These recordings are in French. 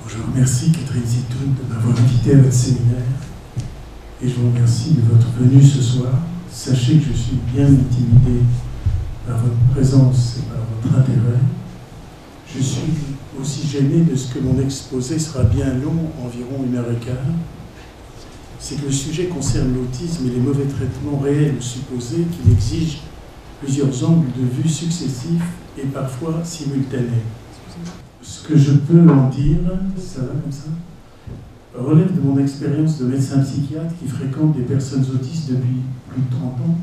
Je vous remercie, Catherine Zitoun, de m'avoir invité à votre séminaire. Et je vous remercie de votre venue ce soir. Sachez que je suis bien intimidé par votre présence et par votre intérêt. Je suis aussi gêné de ce que mon exposé sera bien long, environ 1h15. C'est que le sujet concerne l'autisme et les mauvais traitements réels ou supposés qu'il exige plusieurs angles de vue successifs et parfois simultanés. Ce que je peux en dire, ça va comme ça, relève de mon expérience de médecin psychiatre qui fréquente des personnes autistes depuis plus de 30 ans.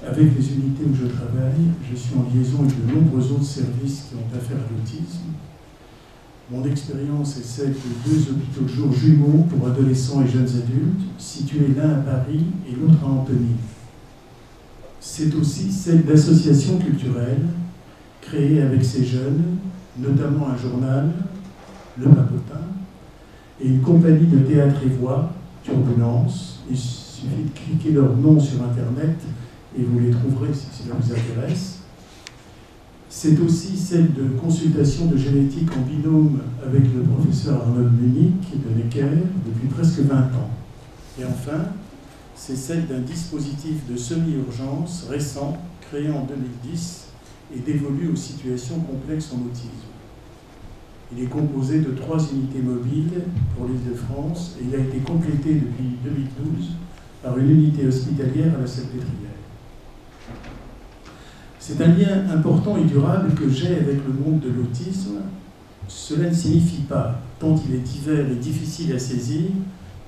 Avec les unités où je travaille, je suis en liaison avec de nombreux autres services qui ont affaire à l'autisme. Mon expérience est celle de 2 hôpitaux de jour jumeaux pour adolescents et jeunes adultes, situés l'un à Paris et l'autre à Antony. C'est aussi celle d'associations culturelles créées avec ces jeunes, notamment un journal, Le Papotin, et une compagnie de théâtre et voix, Turbulence. Il suffit de cliquer leur nom sur Internet et vous les trouverez si cela vous intéresse. C'est aussi celle de consultation de génétique en binôme avec le professeur Arnold Munich de Necker depuis presque 20 ans. Et enfin, c'est celle d'un dispositif de semi-urgence récent, créé en 2010 et dévolu aux situations complexes en autisme. Il est composé de 3 unités mobiles pour l'Île-de-France et il a été complété depuis 2012 par une unité hospitalière à la Salpêtrière. C'est un lien important et durable que j'ai avec le monde de l'autisme. Cela ne signifie pas, tant il est divers et difficile à saisir,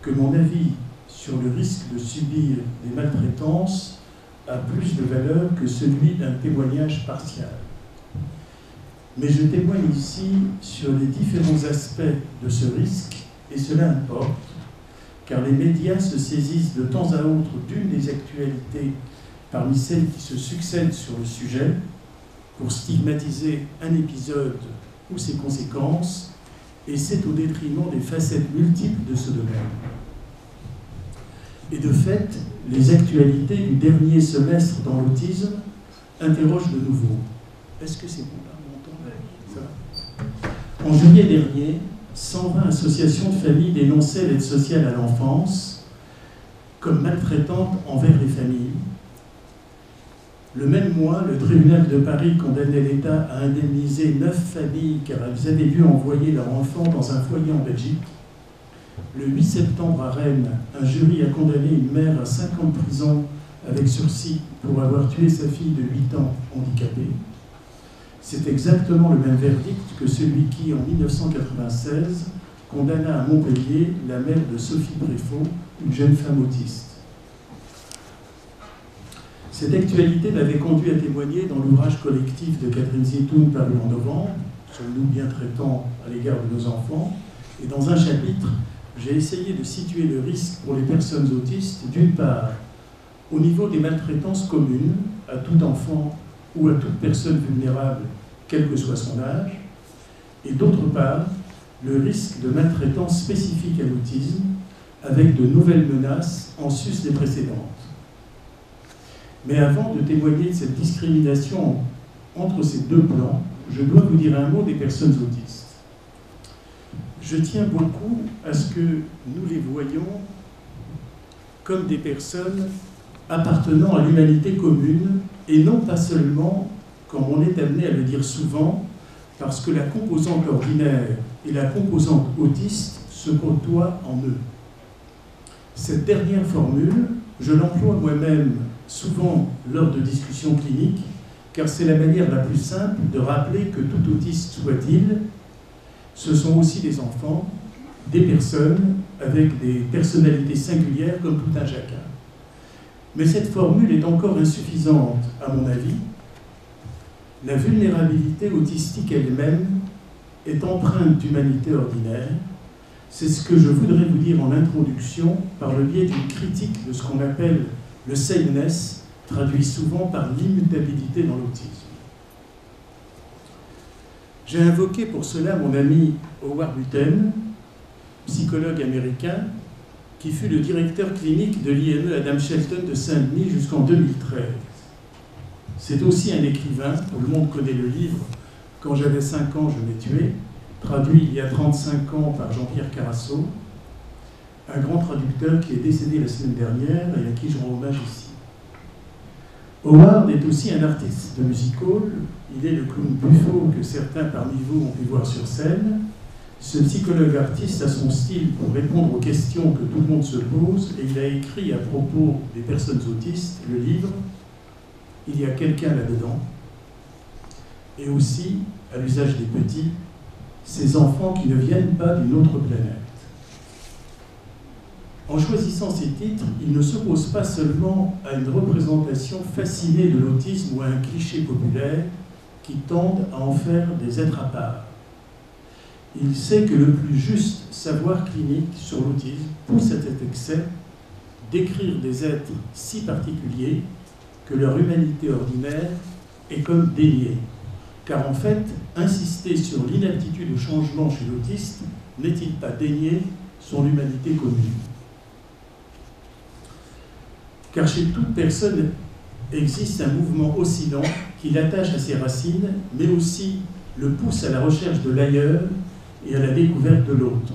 que mon avis sur le risque de subir des maltraitances a plus de valeur que celui d'un témoignage partial. Mais je témoigne ici sur les différents aspects de ce risque, et cela importe, car les médias se saisissent de temps à autre d'une des actualités parmi celles qui se succèdent sur le sujet, pour stigmatiser un épisode ou ses conséquences, et c'est au détriment des facettes multiples de ce domaine. Et de fait, les actualités du dernier semestre dans l'autisme interrogent de nouveau. Est-ce que c'est bon là, mon temps ? Ça va. En juillet dernier, 120 associations de familles dénonçaient l'aide sociale à l'enfance comme maltraitante envers les familles. Le même mois, le tribunal de Paris condamnait l'État à indemniser 9 familles car elles avaient dû envoyer leur enfant dans un foyer en Belgique. Le 8 septembre à Rennes, un jury a condamné une mère à 5 ans de prison avec sursis pour avoir tué sa fille de 8 ans handicapée. C'est exactement le même verdict que celui qui, en 1996, condamna à Montpellier la mère de Sophie Bréfaux, une jeune femme autiste. Cette actualité m'avait conduit à témoigner dans l'ouvrage collectif de Catherine Zitoun paru en novembre, « Sommes-nous bien traitants à l'égard de nos enfants ?» Et dans un chapitre, j'ai essayé de situer le risque pour les personnes autistes, d'une part, au niveau des maltraitances communes à tout enfant ou à toute personne vulnérable, quel que soit son âge, et d'autre part, le risque de maltraitance spécifique à l'autisme, avec de nouvelles menaces en sus des précédentes. Mais avant de témoigner de cette discrimination entre ces deux plans, je dois vous dire un mot des personnes autistes. Je tiens beaucoup à ce que nous les voyions comme des personnes appartenant à l'humanité commune, et non pas seulement, comme on est amené à le dire souvent, parce que la composante ordinaire et la composante autiste se côtoient en eux. Cette dernière formule, je l'emploie moi-même souvent lors de discussions cliniques, car c'est la manière la plus simple de rappeler que tout autiste soit-il, ce sont aussi des enfants, des personnes avec des personnalités singulières comme tout un chacun. Mais cette formule est encore insuffisante, à mon avis. La vulnérabilité autistique elle-même est empreinte d'humanité ordinaire. C'est ce que je voudrais vous dire en introduction par le biais d'une critique de ce qu'on appelle le sameness, traduit souvent par l'immutabilité dans l'autisme. J'ai invoqué pour cela mon ami Howard Buten, psychologue américain, qui fut le directeur clinique de l'IME Adam Shelton de Saint-Denis jusqu'en 2013. C'est aussi un écrivain, tout le monde connaît le livre « Quand j'avais 5 ans, je m'ai tué », traduit il y a 35 ans par Jean-Pierre Carasso, un grand traducteur qui est décédé la semaine dernière et à qui je rends hommage ici. Howard est aussi un artiste de music hall. Il est le clown Buffo que certains parmi vous ont pu voir sur scène. Ce psychologue artiste a son style pour répondre aux questions que tout le monde se pose et il a écrit à propos des personnes autistes le livre « Il y a quelqu'un là-dedans » et aussi, à l'usage des petits, ces enfants qui ne viennent pas d'une autre planète. En choisissant ces titres, il ne s'oppose pas seulement à une représentation fascinée de l'autisme ou à un cliché populaire qui tendent à en faire des êtres à part. Il sait que le plus juste savoir clinique sur l'autisme pousse à cet excès d'écrire des êtres si particuliers que leur humanité ordinaire est comme déniée. Car en fait, insister sur l'inaptitude au changement chez l'autiste n'est-il pas dénier son humanité commune? Car chez toute personne existe un mouvement oscillant qui l'attache à ses racines, mais aussi le pousse à la recherche de l'ailleurs et à la découverte de l'autre.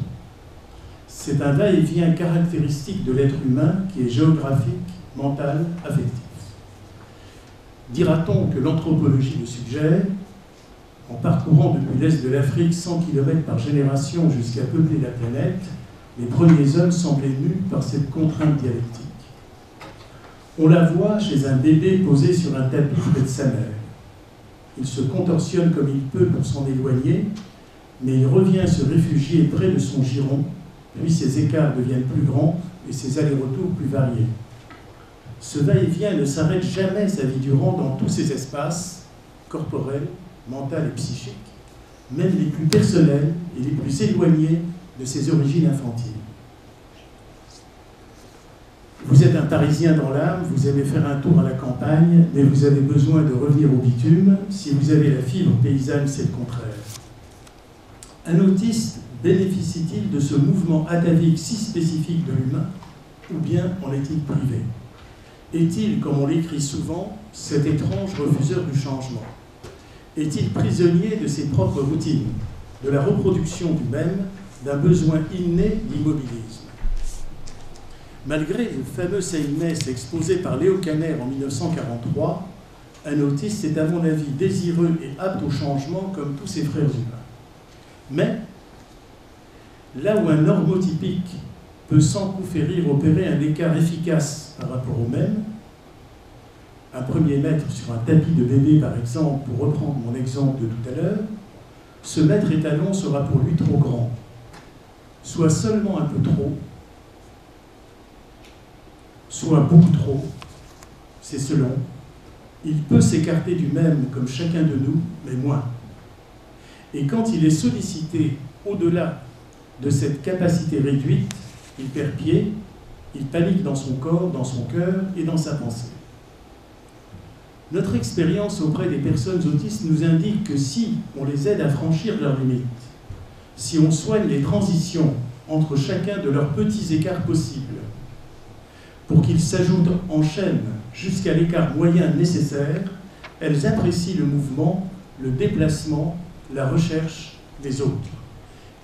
C'est un va-et-vient caractéristique de l'être humain qui est géographique, mental, affectif. Dira-t-on que l'anthropologie le suggère, en parcourant depuis l'est de l'Afrique 100 km par génération jusqu'à peupler la planète, les premiers hommes semblaient mus par cette contrainte dialectique. On la voit chez un bébé posé sur un tapis près de sa mère. Il se contorsionne comme il peut pour s'en éloigner, mais il revient se réfugier près de son giron, puis ses écarts deviennent plus grands et ses allers-retours plus variés. Ce va-et-vient ne s'arrête jamais sa vie durant dans tous ses espaces, corporels, mentaux et psychiques, même les plus personnels et les plus éloignés de ses origines infantiles. Vous êtes un Parisien dans l'âme, vous aimez faire un tour à la campagne, mais vous avez besoin de revenir au bitume. Si vous avez la fibre paysanne, c'est le contraire. Un autiste bénéficie-t-il de ce mouvement atavique si spécifique de l'humain, ou bien en est-il privé? Est-il, comme on l'écrit souvent, cet étrange refuseur du changement? Est-il prisonnier de ses propres routines, de la reproduction du même, d'un besoin inné d'immobilisme? Malgré le fameux sameness exposé par Léo Kanner en 1943, un autiste est à mon avis désireux et apte au changement comme tous ses frères humains. Mais, là où un normotypique peut sans coup férir opérer un écart efficace par rapport au même, un premier mètre sur un tapis de bébé par exemple, pour reprendre mon exemple de tout à l'heure, ce mètre étalon sera pour lui trop grand, soit seulement un peu trop, soit beaucoup trop, c'est selon. Il peut s'écarter du même comme chacun de nous, mais moins. Et quand il est sollicité au-delà de cette capacité réduite, il perd pied, il panique dans son corps, dans son cœur et dans sa pensée. Notre expérience auprès des personnes autistes nous indique que si on les aide à franchir leurs limites, si on soigne les transitions entre chacun de leurs petits écarts possibles, pour qu'ils s'ajoutent en chaîne jusqu'à l'écart moyen nécessaire, elles apprécient le mouvement, le déplacement, la recherche des autres.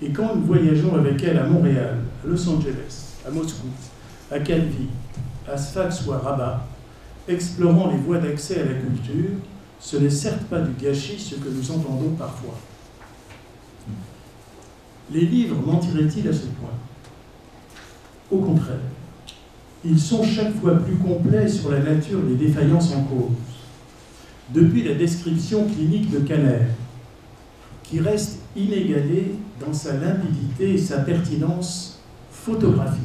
Et quand nous voyageons avec elles à Montréal, à Los Angeles, à Moscou, à Calvi, à Sfax ou à Rabat, explorant les voies d'accès à la culture, ce n'est certes pas du gâchis ce que nous entendons parfois. Les livres mentiraient-ils à ce point? Au contraire. Ils sont chaque fois plus complets sur la nature des défaillances en cause. Depuis la description clinique de Kanner, qui reste inégalée dans sa limpidité et sa pertinence photographique.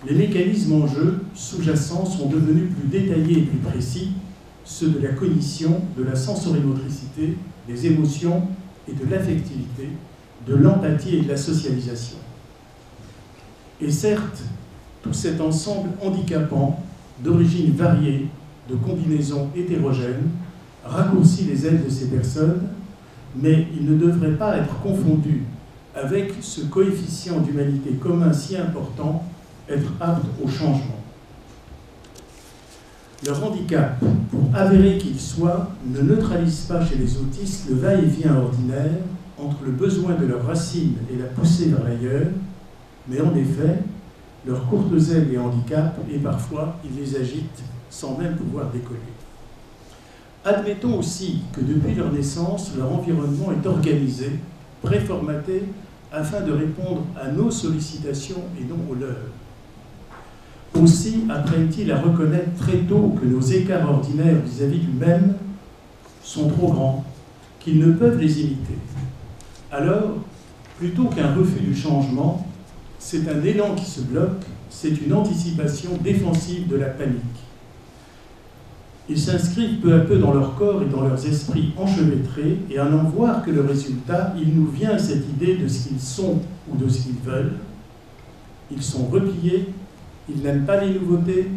Les mécanismes en jeu sous-jacents sont devenus plus détaillés et plus précis, ceux de la cognition, de la sensorimotricité, des émotions et de l'affectivité, de l'empathie et de la socialisation. Et certes, tout cet ensemble handicapant, d'origines variées, de combinaisons hétérogènes, raccourcit les ailes de ces personnes, mais il ne devrait pas être confondu avec ce coefficient d'humanité commun si important, être apte au changement. Leur handicap, pour avéré qu'il soit, ne neutralise pas chez les autistes le va-et-vient ordinaire entre le besoin de leurs racines et la poussée vers l'ailleurs, mais en effet, leurs courtes ailes les handicapent et parfois ils les agitent sans même pouvoir décoller. Admettons aussi que depuis leur naissance, leur environnement est organisé, préformaté, afin de répondre à nos sollicitations et non aux leurs. Aussi apprennent-ils à reconnaître très tôt que nos écarts ordinaires vis-à-vis du même sont trop grands, qu'ils ne peuvent les imiter. Alors, plutôt qu'un refus du changement, c'est un élan qui se bloque, c'est une anticipation défensive de la panique. Ils s'inscrivent peu à peu dans leur corps et dans leurs esprits enchevêtrés, et à n'en voir que le résultat, il nous vient cette idée de ce qu'ils sont ou de ce qu'ils veulent. Ils sont repliés, ils n'aiment pas les nouveautés,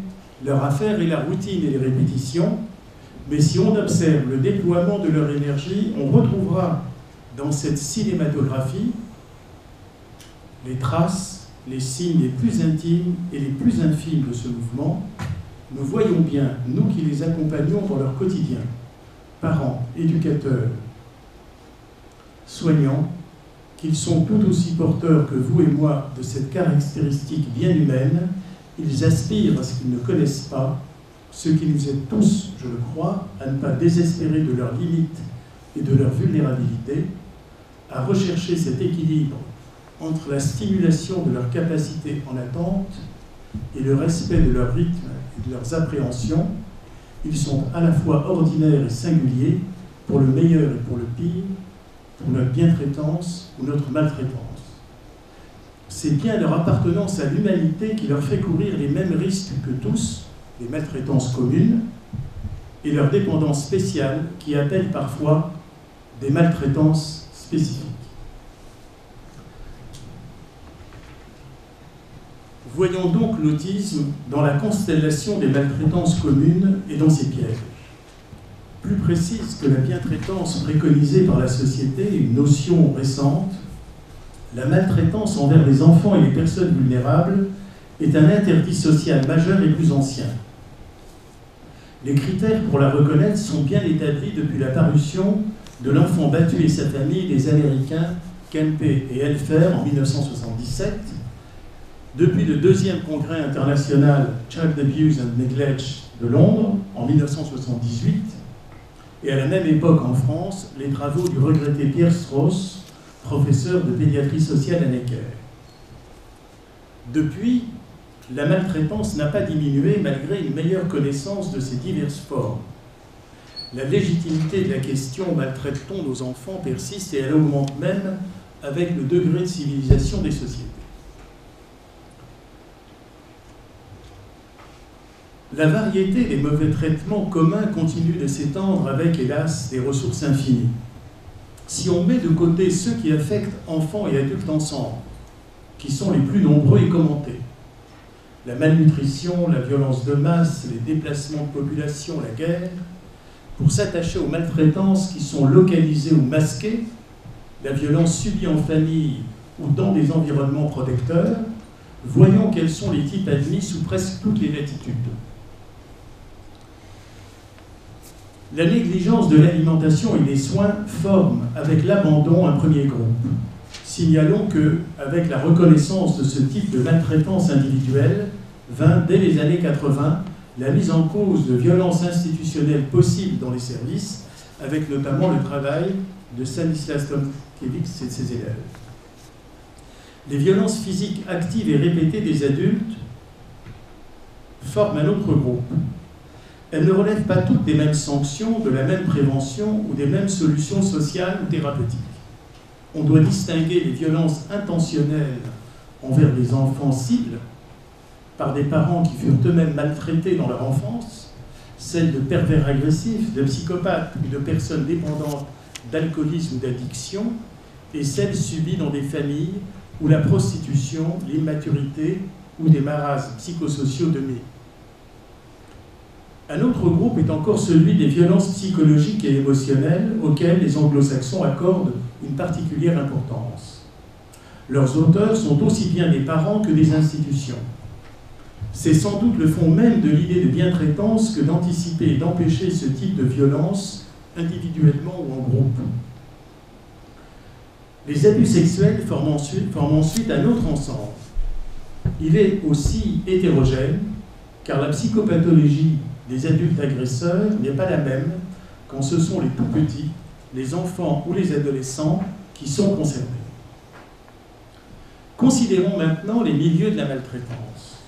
leur affaire est la routine et les répétitions, mais si on observe le déploiement de leur énergie, on retrouvera dans cette cinématographie les traces, les signes les plus intimes et les plus infimes de ce mouvement. Nous voyons bien, nous qui les accompagnons dans leur quotidien, parents, éducateurs, soignants, qu'ils sont tout aussi porteurs que vous et moi de cette caractéristique bien humaine. Ils aspirent à ce qu'ils ne connaissent pas, ce qui nous aide tous, je le crois, à ne pas désespérer de leurs limites et de leur vulnérabilité, à rechercher cet équilibre entre la stimulation de leur capacité en attente et le respect de leur rythme et de leurs appréhensions. Ils sont à la fois ordinaires et singuliers, pour le meilleur et pour le pire, pour notre bientraitance ou notre maltraitance. C'est bien leur appartenance à l'humanité qui leur fait courir les mêmes risques que tous, les maltraitances communes, et leur dépendance spéciale qui appelle parfois des maltraitances spécifiques. Voyons donc l'autisme dans la constellation des maltraitances communes et dans ses pièges. Plus précise que la bientraitance préconisée par la société, une notion récente, la maltraitance envers les enfants et les personnes vulnérables est un interdit social majeur et plus ancien. Les critères pour la reconnaître sont bien établis depuis la parution de L'enfant battu et sa famille des Américains Kempe et Elfer en 1977, depuis le deuxième congrès international Child Abuse and Neglect de Londres en 1978, et à la même époque en France, les travaux du regretté Pierre Strauss, professeur de pédiatrie sociale à Necker. Depuis, la maltraitance n'a pas diminué malgré une meilleure connaissance de ses diverses formes. La légitimité de la question « maltraite-t-on nos enfants » persiste et elle augmente même avec le degré de civilisation des sociétés. La variété des mauvais traitements communs continue de s'étendre avec, hélas, des ressources infinies. Si on met de côté ceux qui affectent enfants et adultes ensemble, qui sont les plus nombreux et commentés, la malnutrition, la violence de masse, les déplacements de population, la guerre, pour s'attacher aux maltraitances qui sont localisées ou masquées, la violence subie en famille ou dans des environnements protecteurs, voyons quels sont les types admis sous presque toutes les latitudes. La négligence de l'alimentation et des soins forme avec l'abandon un premier groupe. Signalons que, avec la reconnaissance de ce type de maltraitance individuelle, vint dès les années 80 la mise en cause de violences institutionnelles possibles dans les services, avec notamment le travail de Stanislas Tomkiewicz et de ses élèves. Les violences physiques actives et répétées des adultes forment un autre groupe. Elles ne relèvent pas toutes des mêmes sanctions, de la même prévention ou des mêmes solutions sociales ou thérapeutiques. On doit distinguer les violences intentionnelles envers des enfants cibles, par des parents qui furent eux-mêmes maltraités dans leur enfance, celles de pervers agressifs, de psychopathes ou de personnes dépendantes d'alcoolisme ou d'addiction, et celles subies dans des familles où la prostitution, l'immaturité ou des marasmes psychosociaux dominent. Un autre groupe est encore celui des violences psychologiques et émotionnelles auxquelles les anglo-saxons accordent une particulière importance. Leurs auteurs sont aussi bien des parents que des institutions. C'est sans doute le fond même de l'idée de bientraitance que d'anticiper et d'empêcher ce type de violence individuellement ou en groupe. Les abus sexuels forment ensuite un autre ensemble. Il est aussi hétérogène, car la psychopathologie des adultes agresseurs n'est pas la même quand ce sont les tout-petits, les enfants ou les adolescents qui sont concernés. Considérons maintenant les milieux de la maltraitance.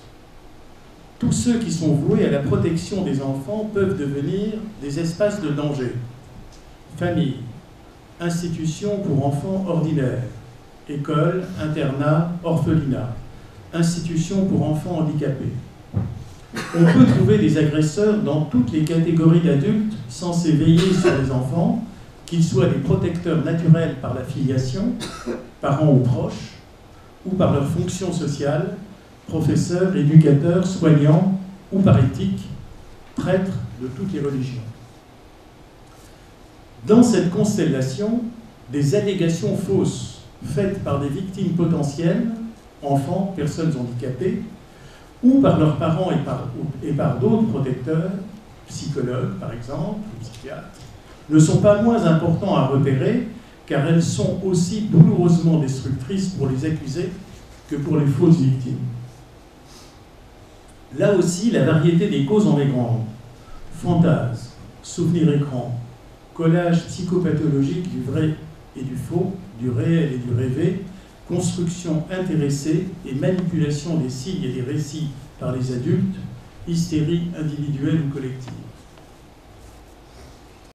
Tous ceux qui sont voués à la protection des enfants peuvent devenir des espaces de danger. Famille, institutions pour enfants ordinaires, écoles, internats, orphelinats, institutions pour enfants handicapés. On peut trouver des agresseurs dans toutes les catégories d'adultes censés veiller sur les enfants, qu'ils soient des protecteurs naturels par la filiation, parents ou proches, ou par leur fonction sociale, professeurs, éducateurs, soignants, ou par éthique, prêtres de toutes les religions. Dans cette constellation, des allégations fausses faites par des victimes potentielles, enfants, personnes handicapées, ou par leurs parents et par d'autres protecteurs, psychologues par exemple, ou psychiatres, ne sont pas moins importants à repérer, car elles sont aussi douloureusement destructrices pour les accusés que pour les fausses victimes. Là aussi, la variété des causes en est grande. Fantasmes, souvenirs écrans, collage psychopathologique du vrai et du faux, du réel et du rêvé, construction intéressée et manipulation des signes et des récits par les adultes, hystérie individuelle ou collective.